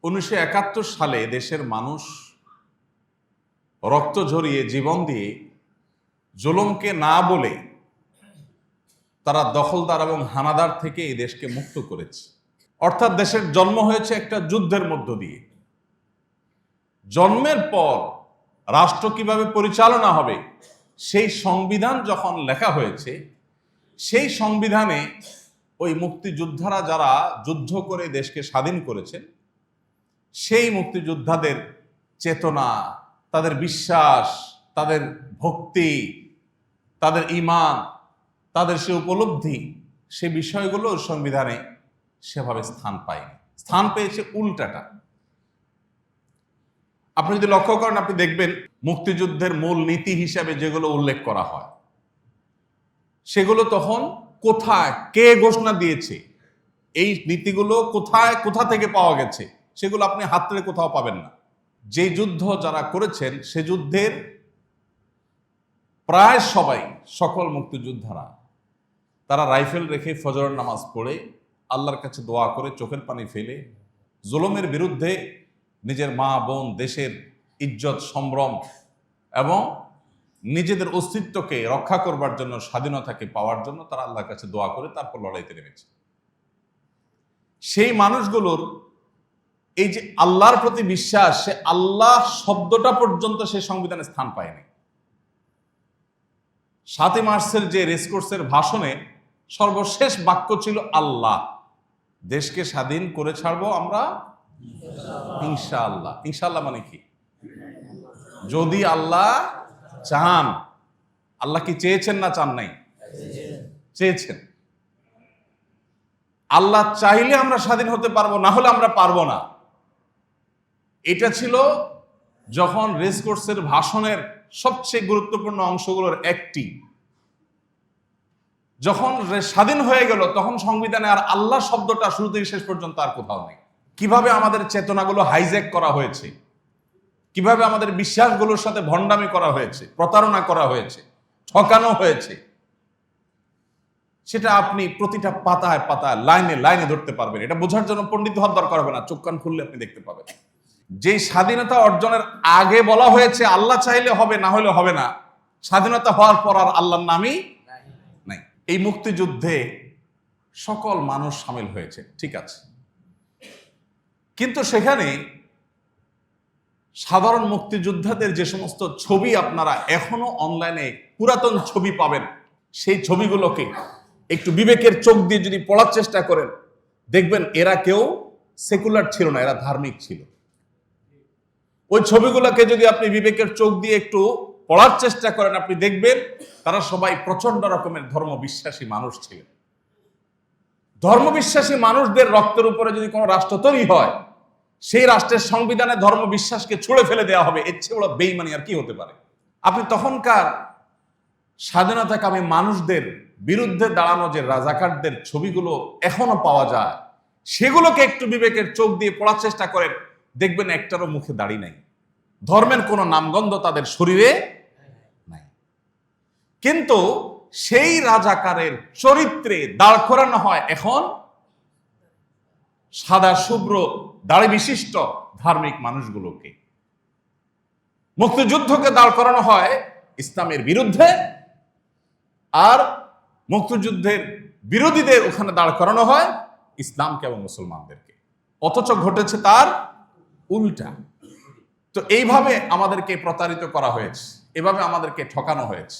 1971 সালে দেশের মানুষ রক্ত ঝরিয়ে জীবন দিয়ে জুলুমকে না বলে তারা দখলদার এবং হানাদার থেকে এই দেশকে মুক্ত করেছে। অর্থাৎ দেশের জন্ম হয়েছে একটা যুদ্ধের মধ্য দিয়ে। জন্মের পর রাষ্ট্র কিভাবে পরিচালনা হবে সেই সংবিধান যখন লেখা হয়েছে, সেই সংবিধানে ওই মুক্তিযোদ্ধারা যারা যুদ্ধ করে দেশকে স্বাধীন করেছেন, সেই মুক্তিযোদ্ধাদের চেতনা, তাদের বিশ্বাস, তাদের ভক্তি, তাদের ঈমান, তাদের সে উপলব্ধি, সে বিষয়গুলো সংবিধানে সেভাবে স্থান পায়নি। স্থান পেয়েছে উল্টাটা। আপনি যদি লক্ষ্য করেন, আপনি দেখবেন মুক্তিযুদ্ধের মূল নীতি হিসাবে যেগুলো উল্লেখ করা হয় সেগুলো তখন কোথায়, কে ঘোষণা দিয়েছে, এই নীতিগুলো কোথা থেকে পাওয়া গেছে, সেগুলো আপনি হাতড়ে কোথাও পাবেন না। যে যুদ্ধ যারা করেছেন সে যুদ্ধের প্রায় সবাই, সকল মুক্তিযোদ্ধারা, তারা রাইফেল রেখে ফজরের নামাজ পড়ে আল্লাহর কাছে দোয়া করে চোখের পানি ফেলে জুলুমের বিরুদ্ধে নিজের মা বোন, দেশের ইজ্জত সম্ভ্রম এবং নিজেদের অস্তিত্বকে রক্ষা করবার জন্য, স্বাধীনতাকে পাওয়ার জন্য তারা আল্লাহর কাছে দোয়া করে তারপর লড়াইতে নেমেছে। সেই মানুষগুলোর এই যে আল্লাহর প্রতি বিশ্বাস, সে আল্লাহ শব্দটা পর্যন্ত সে সংবিধানে স্থান পায়নি। 7 মার্চের যে রেসকোর্সের ভাষণে সর্বশেষ বাক্য ছিল আল্লাহ, দেশকে স্বাধীন করে ছাড়বো আমরা ইনশাআল্লাহ। ইনশাআল্লাহ মানে কি? যদি আল্লাহ চান। আল্লাহ কি চেয়েছেন না চান নাই? চেয়েছেন। আল্লাহ চাইলে আমরা স্বাধীন হতে পারবো, না হলে আমরা পারবো না। এটা ছিল যখন রেসকোর্সের ভাষণের সবচেয়ে গুরুত্বপূর্ণ অংশগুলোর একটি। যখন স্বাধীন হয়ে গেল তখন সংবিধানে আর আল্লাহ শব্দটা শুরু থেকে শেষ পর্যন্ত আর কোথাও নেই। কিভাবে আমাদের চেতনাগুলো হাইজ্যাক করা হয়েছে, কিভাবে আমাদের বিশ্বাসগুলোর সাথে ভণ্ডামি করা হয়েছে, প্রতারণা করা হয়েছে, ঠকানো হয়েছে, সেটা আপনি প্রতিটা পাতায় পাতায়, লাইনে লাইনে ধরতে পারবেন। এটা বোঝার জন্য পণ্ডিত হওয়ার দরকার হবে না, চোখ কান খুললে আপনি দেখতে পাবেন। যে স্বাধীনতা অর্জনের আগে বলা হয়েছে আল্লাহ চাইলে হবে, না হলে হবে না, স্বাধীনতা হওয়ার পর আর আল্লাহর নামই নাই। এই মুক্তিযুদ্ধে সকল মানুষ সামিল হয়েছে, ঠিক আছে, কিন্তু সেখানে সাধারণ মুক্তিযোদ্ধাদের যে সমস্ত ছবি আপনারা এখনো অনলাইনে পুরাতন ছবি পাবেন, সেই ছবিগুলোকে একটু বিবেকের চোখ দিয়ে যদি পড়ার চেষ্টা করেন, দেখবেন এরা কেউ সেকুলার ছিল না, এরা ধার্মিক ছিল। ওই ছবিগুলোকে যদি আপনি বিবেকের চোখ দিয়ে একটু পড়ার চেষ্টা করেন, আপনি দেখবেন তারা সবাই প্রচন্ড রকমের ধর্মবিশ্বাসী মানুষ ছিলেন। ধর্মবিশ্বাসী মানুষদের রক্তের উপরে যদি কোনো রাষ্ট্র তৈরি হয়, সেই রাষ্ট্রের সংবিধানে ধর্মবিশ্বাসকে ছুঁড়ে ফেলে দেওয়া হবে। এর চেয়ে বড় বেঈমানি আর কি হতে পারে? আপনি তখনকার স্বাধীনতাকামী মানুষদের বিরুদ্ধে দাঁড়ানো যে রাজাকারদের ছবিগুলো এখনো পাওয়া যায়, সেগুলোকে একটু বিবেকের চোখ দিয়ে পড়ার চেষ্টা করেন, দেখবেন একটারও মুখে দাড়ি নাই, ধর্মের কোনো নামগন্ধ তাদের শরীরে নাই। কিন্তু সেই রাজাকারের চরিত্রে দাঁড় করানো হয় এখন সাদা শুভ্র দাড়ি বিশিষ্ট ধার্মিক মানুষগুলোকে। মুক্তিযুদ্ধকে দাঁড় করানো হয় ইসলামের বিরুদ্ধে, আর মুক্তিযুদ্ধের বিরোধীদের ওখানে দাঁড় করানো হয় ইসলামকে এবং মুসলমানদেরকে। অথচ ঘটেছে তার উল্টা। তো এইভাবে আমাদেরকে প্রতারিত করা হয়েছে, এভাবে আমাদেরকে ঠকানো হয়েছে।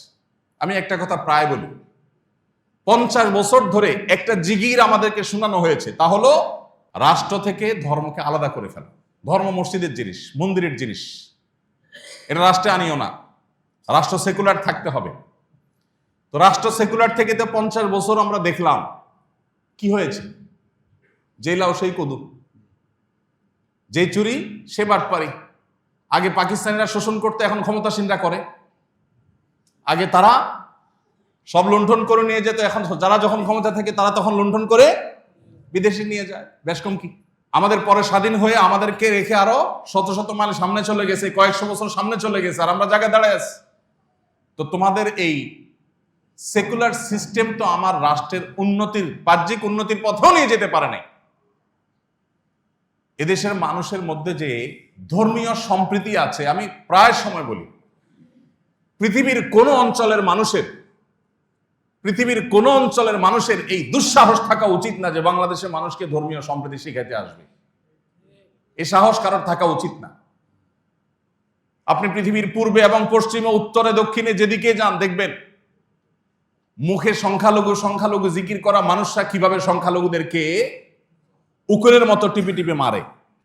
আমি একটা কথা প্রায় বলি, 50 বছর ধরে একটা জিগির আমাদেরকে শোনানো হয়েছে, তা হলো রাষ্ট্র থেকে ধর্মকে আলাদা করে ফেলা। ধর্ম মসজিদের জিনিস, মন্দিরের জিনিস, এটা রাষ্ট্রে আনিও না, রাষ্ট্র সেকুলার থাকতে হবে। তো রাষ্ট্র সেকুলার থেকে তো 50 বছর আমরা দেখলাম কি হয়েছে। যে লাউ সেই কদু, যে চুরি সে বাটপারি। আগে পাকিস্তানিরা শোষণ করতে, এখন ক্ষমতাসীনরা করে। আগে তারা সব লুণ্ঠন করে নিয়ে যেত, এখন যারা যখন ক্ষমতা থাকে তারা তখন লুণ্ঠন করে বিদেশে নিয়ে যায়। বেশ কম কি? আমাদের পরে স্বাধীন হয়ে আমাদেরকে রেখে আরো শত শত মাইল সামনে চলে গেছে, কয়েকশো বছর সামনে চলে গেছে, আর আমরা জায়গায় দাঁড়ায় আছি। তো তোমাদের এই সেকুলার সিস্টেম তো আমার রাষ্ট্রের উন্নতির, বাহ্যিক উন্নতির পথেও নিয়ে যেতে পারে নাই। এদেশের মানুষের মধ্যে যে ধর্মীয় সম্প্রীতি আছে, আমি প্রায় সময় বলি পৃথিবীর কোন অঞ্চলের মানুষের এই দুঃসাহস থাকা উচিত না যে বাংলাদেশের মানুষকে ধর্মীয় সম্প্রীতি শিখাইতে আসবে। এই সাহস কারোর থাকা উচিত না। আপনি পৃথিবীর পূর্বে এবং পশ্চিমে, উত্তরে, দক্ষিণে যেদিকে যান দেখবেন মুখে সংখ্যালঘু জিকির করা মানুষরা কিভাবে সংখ্যালঘুদেরকে উকুলের মতো টিপে টিপে মারে।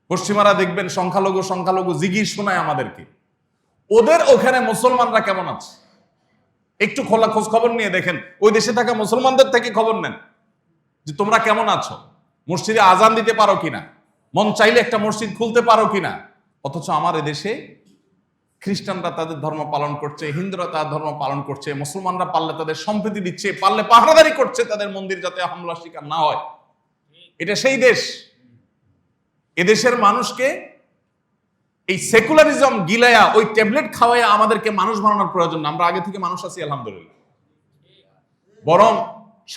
পশ্চিমারা দেখবেন সংখ্যালঘু জিকির শোনায় আমাদেরকে। ওদের ওখানে মুসলমানরা কেমন আছে একটু খোলা খোঁজ খবর নিয়ে দেখেন। ওই দেশে থাকা মুসলমানদের থেকে খবর নেন যে তোমরা কেমন আছো, মসজিদে আজান দিতে পারো কিনা, মন চাইলে একটা মসজিদ খুলতে পারো কিনা। অথচ আমার এদেশে খ্রিস্টানরা তাদের ধর্ম পালন করছে, হিন্দুরা তাদের ধর্ম পালন করছে, মুসলমানরা পারলে তাদের সম্প্রীতি দিচ্ছে, পারলে পাহারাদারি করছে তাদের মন্দির যাতে হামলা শিকার না হয়। এটা সেই দেশ। এদেশের মানুষকে এই সেকুলারিজম গিলায়া, ওই ট্যাবলেট খাওয়াইয়া আমাদেরকে মানুষ বানানোর প্রয়োজন না। আমরা আগে থেকে মানুষ আছি আলহামদুলিল্লাহ। বরং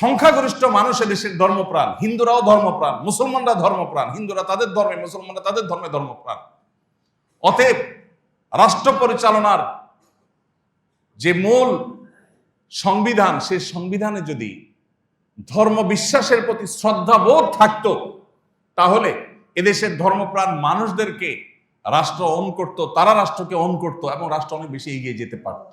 সংখ্যাগরিষ্ঠ মানুষ এদেশের ধর্মপ্রাণ। হিন্দুরাও ধর্মপ্রাণ, মুসলমানরা ধর্মপ্রাণ। হিন্দুরা তাদের ধর্মে, মুসলমানরা তাদের ধর্মে ধর্মপ্রাণ। অতএব রাষ্ট্র পরিচালনার যে মূল সংবিধান, সেই সংবিধানে যদি ধর্ম বিশ্বাসের প্রতি শ্রদ্ধাবোধ থাকতো, তাহলে এদেশের ধর্মপ্রাণ মানুষদেরকে রাষ্ট্র অন করত, তারা রাষ্ট্রকে অন করত এবং রাষ্ট্র অনেক বেশি এগিয়ে যেতে পারত।